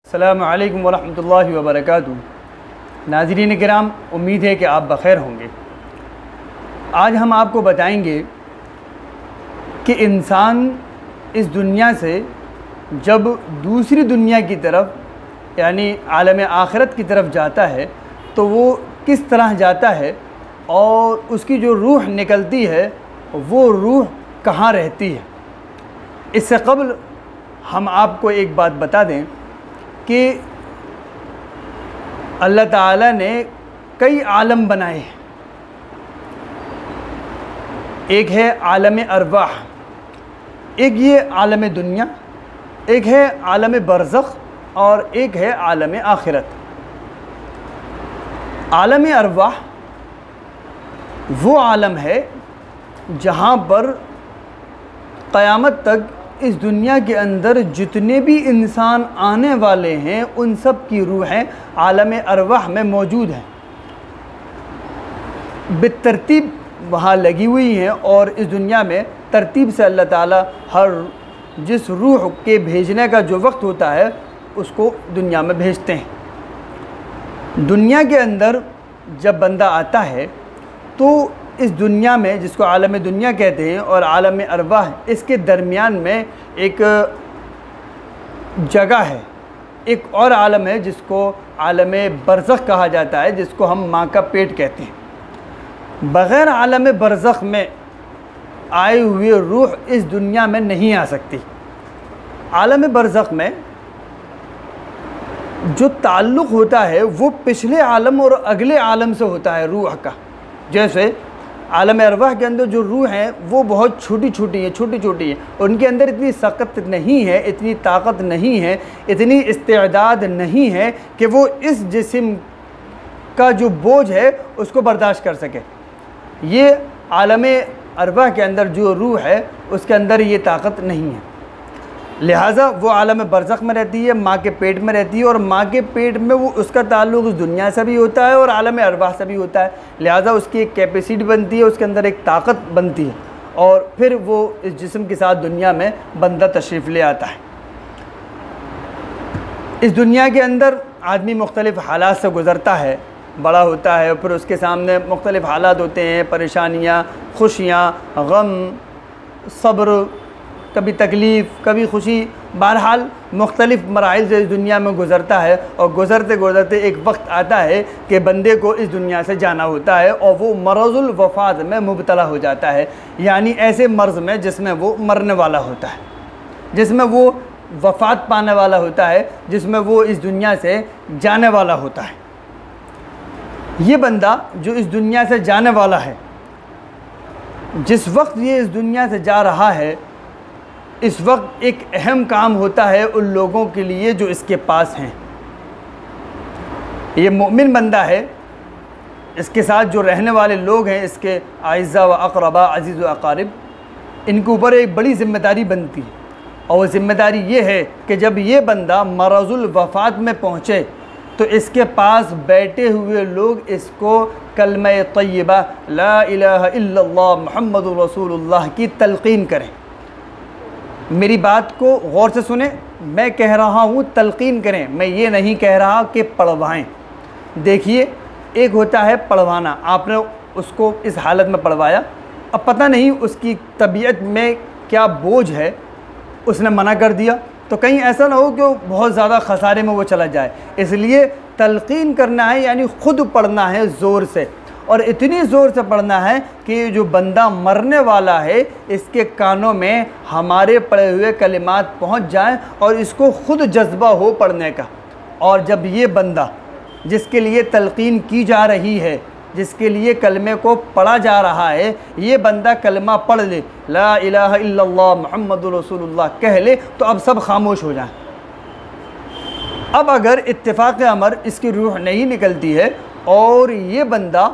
अस्सलामु अलैकुम वरहमतुल्लाहि वबरकातुहू। नाज़रीन किराम, उम्मीद है कि आप बख़ैर होंगे। आज हम आपको बताएंगे कि इंसान इस दुनिया से जब दूसरी दुनिया की तरफ यानी आलम आखिरत की तरफ जाता है तो वो किस तरह जाता है और उसकी जो रूह निकलती है वो रूह कहाँ रहती है। इससे क़ब्ल हम आपको एक बात बता दें कि अल्लाह ताला ने कई आलम बनाए हैं। एक है आलम अरवाह, एक ये आलम दुनिया, एक है आलम बरज़ख और एक है आलम आखिरत। आलम अरवाह वो आलम है जहाँ पर क़यामत तक इस दुनिया के अंदर जितने भी इंसान आने वाले हैं उन सब की रूहें आलम अरवाह में मौजूद हैं, बेतरतीब वहाँ लगी हुई हैं। और इस दुनिया में तरतीब से अल्लाह ताला हर जिस रूह के भेजने का जो वक्त होता है उसको दुनिया में भेजते हैं। दुनिया के अंदर जब बंदा आता है तो इस दुनिया में, जिसको आलम दुनिया कहते हैं और आलम अरवाह, इसके दरमियान में एक जगह है, एक और आलम है जिसको आलम बरज़ख कहा जाता है, जिसको हम माँ का पेट कहते हैं। बग़ैर आलम बरज़ख में आए हुए रूह इस दुनिया में नहीं आ सकती। आलम बरज़ख में जो ताल्लुक़ होता है वो पिछले आलम और अगले आलम से होता है रूह का। जैसे आलम अरवाह के अंदर जो रूह हैं वो बहुत छोटी छोटी हैं, उनके अंदर इतनी सख्त नहीं है, इतनी ताकत नहीं है, इतनी इस्तेदाद नहीं है कि वो इस जिस्म का जो बोझ है उसको बर्दाश्त कर सके। ये आलम अरवाह के अंदर जो रूह है उसके अंदर ये ताकत नहीं है, लिहाजा वो आलम बरज़ख में रहती है, माँ के पेट में रहती है। और माँ के पेट में वो उसका ताल्लुक़ उस दुनिया से भी होता है और आलम अरवाह से भी होता है, लिहाजा उसकी एक कैपेसिटी बनती है, उसके अंदर एक ताकत बनती है और फिर वो इस जिस्म के साथ दुनिया में बंदा तशरीफ़ ले आता है। इस दुनिया के अंदर आदमी मुख्तलिफ़ हालात से गुज़रता है, बड़ा होता है, फिर उसके सामने मुख्तलिफ़ हालात होते हैं, परेशानियाँ, खुशियाँ, गम, सब्र, कभी तकलीफ़, कभी खुशी, बहरहाल मुख्तलिफ़ मराहिल से इस दुनिया में गुज़रता है। और गुज़रते गुज़रते एक वक्त आता है कि बंदे को इस दुनिया से जाना होता है और वो मरज़ुल वफ़ात में मुब्तला हो जाता है, यानी ऐसे मर्ज़ में जिसमें वो मरने वाला होता है, जिसमें वो वफ़ात पाने वाला होता है, जिसमें वो इस दुनिया से जाने वाला होता है। ये बंदा जो इस दुनिया से जाने वाला है, जिस वक्त ये इस दुनिया से जा रहा है, इस वक्त एक अहम काम होता है उन लोगों के लिए जो इसके पास हैं। ये मोमिन बंदा है, इसके साथ जो रहने वाले लोग हैं, इसके आइज़ा व अक़रबा, अज़ीज़ व अक़ारिब, इनके ऊपर एक बड़ी ज़िम्मेदारी बनती है। और वो ज़िम्मेदारी ये है कि जब ये बंदा मरज़ुल वफ़ात में पहुँचे तो इसके पास बैठे हुए लोग इसको कलमा तय्यबा ला इलाहा इल्लल्लाह मुहम्मदुर रसूलुल्लाह की तलक़ीन करें। मेरी बात को गौर से सुने, मैं कह रहा हूँ तलक़ीन करें, मैं ये नहीं कह रहा कि पढ़वाएं। देखिए, एक होता है पढ़वाना, आपने उसको इस हालत में पढ़वाया, अब पता नहीं उसकी तबीयत में क्या बोझ है, उसने मना कर दिया, तो कहीं ऐसा ना हो कि वो बहुत ज़्यादा ख़सारे में वो चला जाए। इसलिए तलक़ीन करना है, यानी ख़ुद पढ़ना है ज़ोर से, और इतनी ज़ोर से पढ़ना है कि जो बंदा मरने वाला है इसके कानों में हमारे पढ़े हुए कलिमात पहुंच जाएं और इसको ख़ुद जज्बा हो पढ़ने का। और जब ये बंदा जिसके लिए तलक़ीन की जा रही है, जिसके लिए कलमे को पढ़ा जा रहा है, ये बंदा कलमा पढ़ ले, ला इलाहा इल्लल्लाह मुहम्मदुर रसूलुल्लाह कह ले, तो अब सब खामोश हो जाएं। अब अगर इत्तेफ़ाक़ अमर इसकी रूह नहीं निकलती है और ये बंदा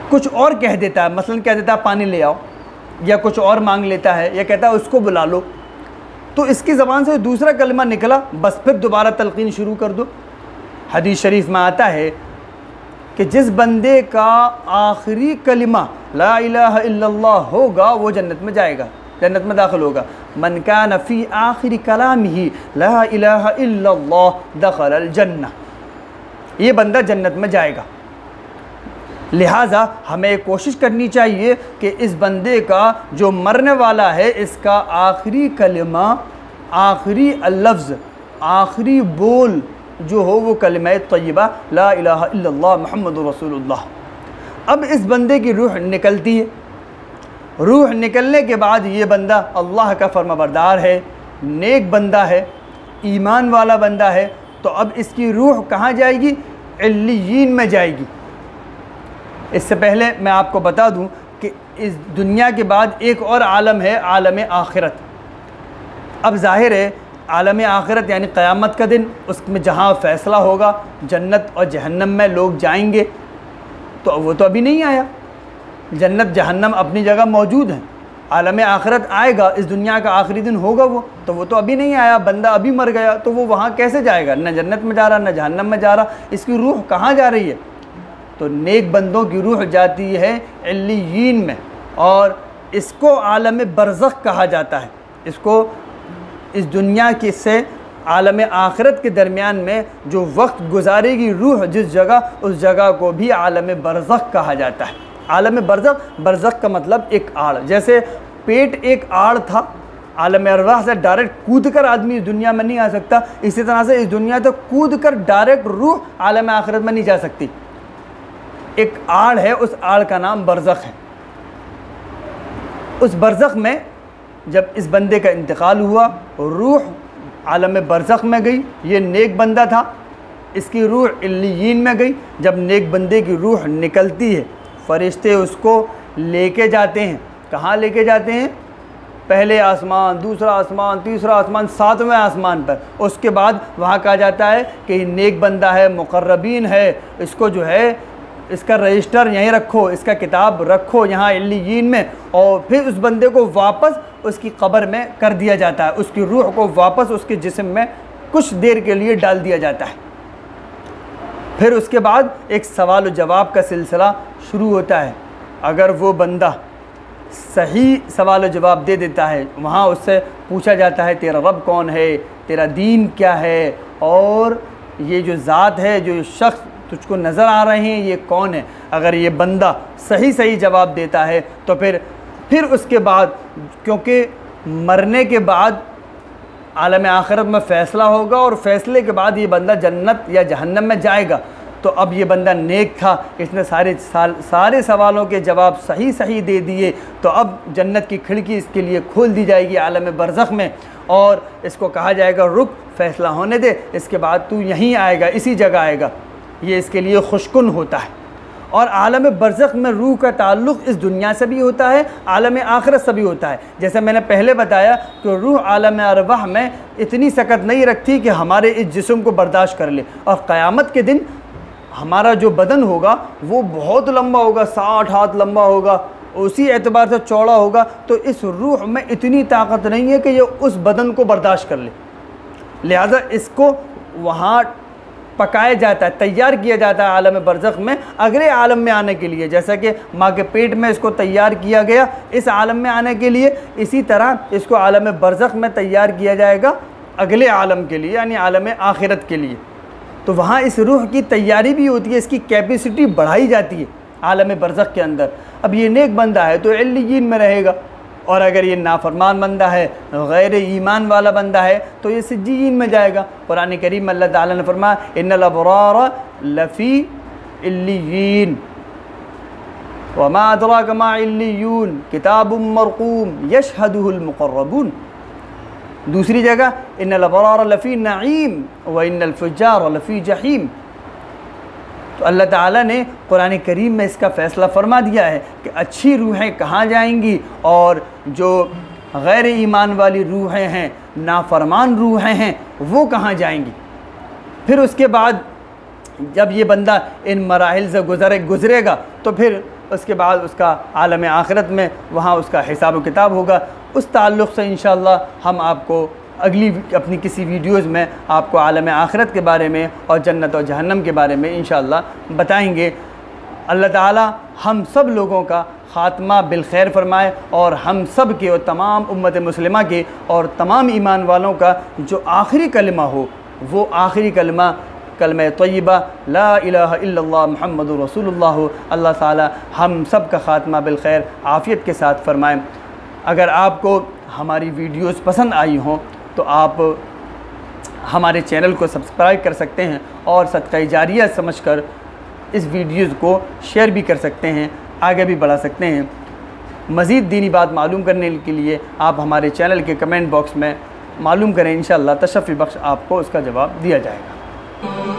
कुछ और कह देता है, मसलन कह देता है पानी ले आओ, या कुछ और मांग लेता है, या कहता है उसको बुला लो, तो इसकी ज़बान से दूसरा कलमा निकला, बस फिर दोबारा तलक़ीन शुरू कर दो। हदीस शरीफ में आता है कि जिस बंदे का आखिरी कलिमा ला इलाहा इल्लल्लाह होगा वो जन्नत में जाएगा, जन्नत में दाखिल होगा। मन कान फ़ी आखिरी कलामिही ला इलाहा इल्लल्लाह दखलल जन्नह, ये बंदा जन्नत में जाएगा। लिहाजा हमें कोशिश करनी चाहिए कि इस बंदे का जो मरने वाला है इसका आखिरी कलिमा, आखिरी लफ्ज़, आखिरी बोल जो हो वो कलिमा तय्यबा ला इलाहा इल्लल्लाह मुहम्मदुर रसूलुल्लाह। अब इस बंदे की रूह निकलती है। रूह निकलने के बाद ये बंदा अल्लाह का फरमाबरदार है, नेक बंदा है, ईमान वाला बंदा है। तो अब इसकी रूह कहाँ जाएगी? इल्लियीन में जाएगी। इससे पहले मैं आपको बता दूं कि इस दुनिया के बाद एक और आलम है, आलम आखिरत। अब ज़ाहिर है आलम आखिरत यानी क़यामत का दिन, उसमें जहाँ फ़ैसला होगा, जन्नत और जहन्नम में लोग जाएंगे, तो वो तो अभी नहीं आया। जन्नत जहन्नम अपनी जगह मौजूद हैं। आलम आखिरत आएगा, इस दुनिया का आखिरी दिन होगा वो तो अभी नहीं आया। बंदा अभी मर गया तो वो वहाँ कैसे जाएगा? न जन्नत में जा रहा, न जहन्नम में जा रहा। इसकी रूह कहाँ जा रही है? तो नेक बंदों की रूह जाती है इल्लियीन में, और इसको आलम बरज़ख कहा जाता है। इसको इस दुनिया के से आलम आखिरत के दरमियान में जो वक्त गुजारेगी रूह जिस जगह, उस जगह को भी आलम बरज़ख कहा जाता है। आलम बरज़ख, बरज़ख का मतलब एक आड़। जैसे पेट एक आड़ था, आलम अरवाह से डायरेक्ट कूद कर आदमी इस दुनिया में नहीं आ सकता, इसी तरह से इस दुनिया तक कूद कर डायरेक्ट रूह आलम आखिरत में नहीं जा सकती। एक आड़ है, उस आड़ का नाम बरज़ख है। उस बरज़ख में जब इस बंदे का इंतकाल हुआ, रूह आलम बरज़ख में गई। ये नेक बंदा था, इसकी रूह इल्लियीन में गई। जब नेक बंदे की रूह निकलती है, फरिश्ते उसको लेके जाते हैं। कहाँ लेके जाते हैं? पहले आसमान, दूसरा आसमान, तीसरा आसमान, 7वें आसमान पर। उसके बाद वहाँ कहा जाता है कि नेक बंदा है, मुक़र्रबीन है, इसको जो है इसका रजिस्टर यहीं रखो, इसका किताब रखो यहाँ इल्लियीन में। और फिर उस बंदे को वापस उसकी कब्र में कर दिया जाता है। उसकी रूह को वापस उसके जिस्म में कुछ देर के लिए डाल दिया जाता है। फिर उसके बाद एक सवाल व जवाब का सिलसिला शुरू होता है। अगर वो बंदा सही सवाल व जवाब दे देता है, वहाँ उससे पूछा जाता है तेरा रब कौन है, तेरा दीन क्या है, और ये जो ज़ात है, जो शख्स तुझको नज़र आ रहे हैं, ये कौन है। अगर ये बंदा सही जवाब देता है तो फिर उसके बाद, क्योंकि मरने के बाद आलम आखिरत में फ़ैसला होगा और फ़ैसले के बाद ये बंदा जन्नत या जहन्नम में जाएगा। तो अब ये बंदा नेक था, इसने सारे सवालों के जवाब सही दे दिए, तो अब जन्नत की खिड़की इसके लिए खोल दी जाएगी आलम बरज़ख में, और इसको कहा जाएगा रुक, फ़ैसला होने दे, इसके बाद तू यहीं आएगा, इसी जगह आएगा। ये इसके लिए खुशकुन होता है। और आलम बरज़ख में रूह का ताल्लुक़ इस दुनिया से भी होता है, आलम आखिरत से भी होता है। जैसे मैंने पहले बताया कि रूह आलम अरवाह में इतनी सकत नहीं रखती कि हमारे इस जिस्म को बर्दाश्त कर ले, और क़यामत के दिन हमारा जो बदन होगा वो बहुत लंबा होगा, 60 हाथ लंबा होगा, उसी एतबार से चौड़ा होगा। तो इस रूह में इतनी ताकत नहीं है कि ये उस बदन को बर्दाश्त कर ले। लिहाजा इसको वहाँ पकाया जाता है, तैयार किया जाता है आलम बरज़ख में अगले आलम में आने के लिए। जैसा कि माँ के पेट में इसको तैयार किया गया इस आलम में आने के लिए, इसी तरह इसको आलम बरज़ख में तैयार किया जाएगा अगले आलम के लिए, यानी आलम आखिरत के लिए। तो वहाँ इस रूह की तैयारी भी होती है, इसकी कैपेसिटी बढ़ाई जाती है आलम बरज़ख के अंदर। अब ये नेक बंदा है तो इल्लियीन में रहेगा, और अगर ये नाफरमान बंदा है, गैर ईमान वाला बंदा है, तो ये सिज्जीन में जाएगा। कुरान करीम में अल्लाह ताला ने फरमाया इन्नल अबरार लफ़ी इल्लियीन वमा अदराक मा इल्लियून किताबुम मरक़ूम यशहदुहुल मुक़र्रबून। दूसरी जगह इन्नल अबरार लफ़ी नईम व इन्नल फुज्जार लफ़ी जहीम। तो अल्लाह ताला ने कुरान करीम में इसका फ़ैसला फ़रमा दिया है कि अच्छी रूहें कहाँ जाएंगी और जो गैर ईमान वाली रूहें हैं, नाफरमान रूहें हैं, वो कहाँ जाएंगी। फिर उसके बाद जब ये बंदा इन मराहिल से गुज़रेगा तो फिर उसके बाद उसका आलम आखिरत में वहाँ उसका हिसाब किताब होगा। उस ताल्लुक़ से इंशाअल्लाह हम आपको अगली अपनी किसी वीडियोज़ में आपको आलम आखिरत के बारे में और जन्नत और जहन्नम के बारे में इंशाअल्लाह बताएंगे। अल्लाह ताला हम सब लोगों का ख़ात्मा बिलखैर फरमाए और हम सब के और तमाम उम्मत मुस्लिमा के और तमाम ईमान वालों का जो आखिरी कलमा हो वो आखिरी कलमा कलमा तय्यबा ला इलाहा इल्लल्लाह मुहम्मदुर रसूलुल्लाह हो। अल्लाह ताला हम सब का ख़ात्मा बिलखैर आफ़ियत के साथ फ़रमाएँ। अगर आपको हमारी वीडियोज़ पसंद आई हों तो आप हमारे चैनल को सब्सक्राइब कर सकते हैं और सदक़ा जारिया समझकर इस वीडियोज़ को शेयर भी कर सकते हैं, आगे भी बढ़ा सकते हैं। मज़ीद दीनी बात मालूम करने के लिए आप हमारे चैनल के कमेंट बॉक्स में मालूम करें, इंशाअल्लाह तशफ़ी बख्श आपको उसका जवाब दिया जाएगा।